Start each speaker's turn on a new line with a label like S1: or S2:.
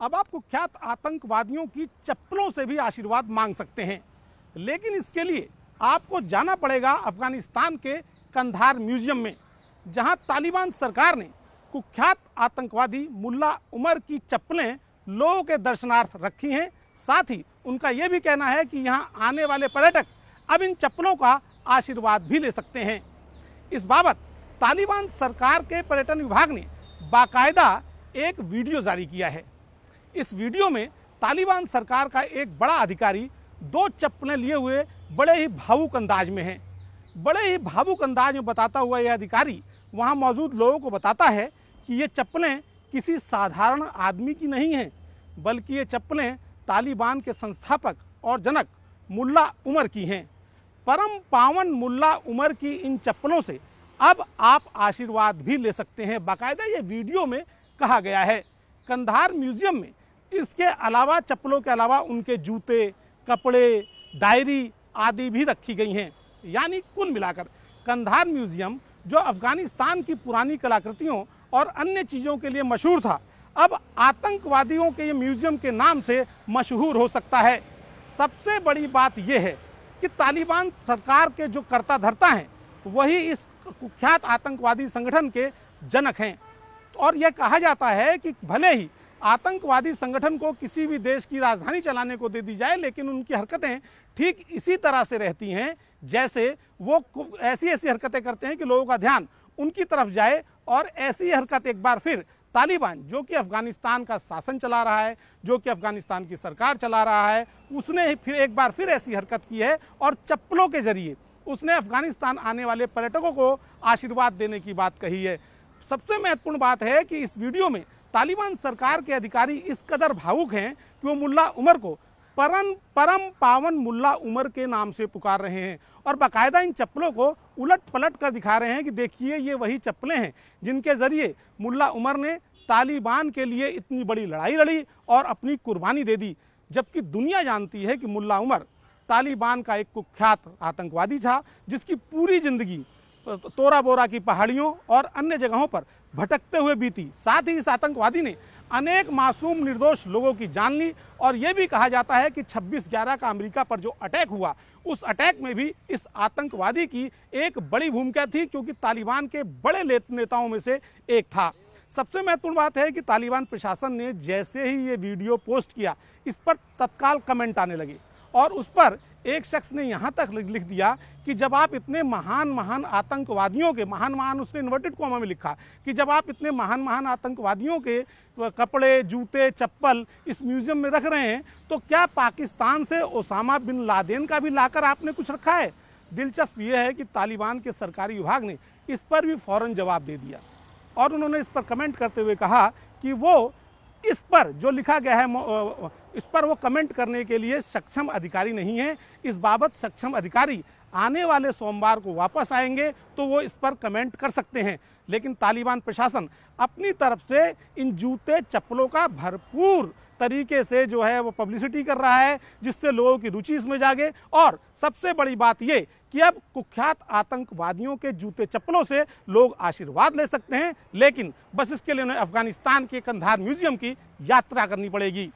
S1: अब आप कुख्यात आतंकवादियों की चप्पलों से भी आशीर्वाद मांग सकते हैं, लेकिन इसके लिए आपको जाना पड़ेगा अफगानिस्तान के कंधार म्यूजियम में, जहां तालिबान सरकार ने कुख्यात आतंकवादी मुल्ला उमर की चप्पलें लोगों के दर्शनार्थ रखी हैं। साथ ही उनका यह भी कहना है कि यहां आने वाले पर्यटक अब इन चप्पलों का आशीर्वाद भी ले सकते हैं। इस बाबत तालिबान सरकार के पर्यटन विभाग ने बाकायदा एक वीडियो जारी किया है। इस वीडियो में तालिबान सरकार का एक बड़ा अधिकारी दो चप्पलें लिए हुए बड़े ही भावुक अंदाज में है। बड़े ही भावुक अंदाज में बताता हुआ यह अधिकारी वहां मौजूद लोगों को बताता है कि ये चप्पलें किसी साधारण आदमी की नहीं हैं, बल्कि ये चप्पलें तालिबान के संस्थापक और जनक मुल्ला उमर की हैं। परम पावन मुल्ला उमर की इन चप्पलों से अब आप आशीर्वाद भी ले सकते हैं, बाकायदा ये वीडियो में कहा गया है। कंधार म्यूजियम में इसके अलावा चप्पलों के अलावा उनके जूते, कपड़े, डायरी आदि भी रखी गई हैं। यानी कुल मिलाकर कंधार म्यूजियम, जो अफगानिस्तान की पुरानी कलाकृतियों और अन्य चीज़ों के लिए मशहूर था, अब आतंकवादियों के ये म्यूजियम के नाम से मशहूर हो सकता है। सबसे बड़ी बात यह है कि तालिबान सरकार के जो कर्ता धर्ता हैं वही इस कुख्यात आतंकवादी संगठन के जनक हैं, और यह कहा जाता है कि भले ही आतंकवादी संगठन को किसी भी देश की राजधानी चलाने को दे दी जाए, लेकिन उनकी हरकतें ठीक इसी तरह से रहती हैं जैसे वो ऐसी हरकतें करते हैं कि लोगों का ध्यान उनकी तरफ जाए। और ऐसी हरकत एक बार फिर तालिबान, जो कि अफगानिस्तान का शासन चला रहा है, जो कि अफगानिस्तान की सरकार चला रहा है, उसने फिर एक बार फिर ऐसी हरकत की है और चप्पलों के जरिए उसने अफगानिस्तान आने वाले पर्यटकों को आशीर्वाद देने की बात कही है। सबसे महत्वपूर्ण बात है कि इस वीडियो में तालिबान सरकार के अधिकारी इस कदर भावुक हैं कि वो मुल्ला उमर को परम पावन मुल्ला उमर के नाम से पुकार रहे हैं, और बाकायदा इन चप्पलों को उलट पलट कर दिखा रहे हैं कि देखिए ये वही चप्पलें हैं जिनके जरिए मुल्ला उमर ने तालिबान के लिए इतनी बड़ी लड़ाई लड़ी और अपनी कुर्बानी दे दी। जबकि दुनिया जानती है कि मुल्ला उमर तालिबान का एक कुख्यात आतंकवादी था, जिसकी पूरी जिंदगी तोरा बोरा की पहाड़ियों और अन्य जगहों पर भटकते हुए बीती। साथ ही इस आतंकवादी ने अनेक मासूम निर्दोष लोगों की जान ली, और यह भी कहा जाता है कि 26/11 का अमेरिका पर जो अटैक हुआ, उस अटैक में भी इस आतंकवादी की एक बड़ी भूमिका थी, क्योंकि तालिबान के बड़े नेताओं में से एक था। सबसे महत्वपूर्ण बात है कि तालिबान प्रशासन ने जैसे ही ये वीडियो पोस्ट किया, इस पर तत्काल कमेंट आने लगे, और उस पर एक शख्स ने यहाँ तक लिख दिया कि जब आप इतने महान आतंकवादियों के उसने इन्वर्टेड कॉमा में लिखा कि जब आप इतने महान आतंकवादियों के कपड़े, जूते, चप्पल इस म्यूजियम में रख रहे हैं, तो क्या पाकिस्तान से ओसामा बिन लादेन का भी लाकर आपने कुछ रखा है? दिलचस्प यह है कि तालिबान के सरकारी विभाग ने इस पर भी फौरन जवाब दे दिया, और उन्होंने इस पर कमेंट करते हुए कहा कि वो इस पर जो लिखा गया है, इस पर वो कमेंट करने के लिए सक्षम अधिकारी नहीं है। इस बाबत सक्षम अधिकारी आने वाले सोमवार को वापस आएंगे तो वो इस पर कमेंट कर सकते हैं। लेकिन तालिबान प्रशासन अपनी तरफ से इन जूते चप्पलों का भरपूर तरीके से जो है वो पब्लिसिटी कर रहा है, जिससे लोगों की रुचि इसमें जागे। और सबसे बड़ी बात ये कि अब कुख्यात आतंकवादियों के जूते चप्पलों से लोग आशीर्वाद ले सकते हैं, लेकिन बस इसके लिए उन्हें अफगानिस्तान के कंधार म्यूजियम की यात्रा करनी पड़ेगी।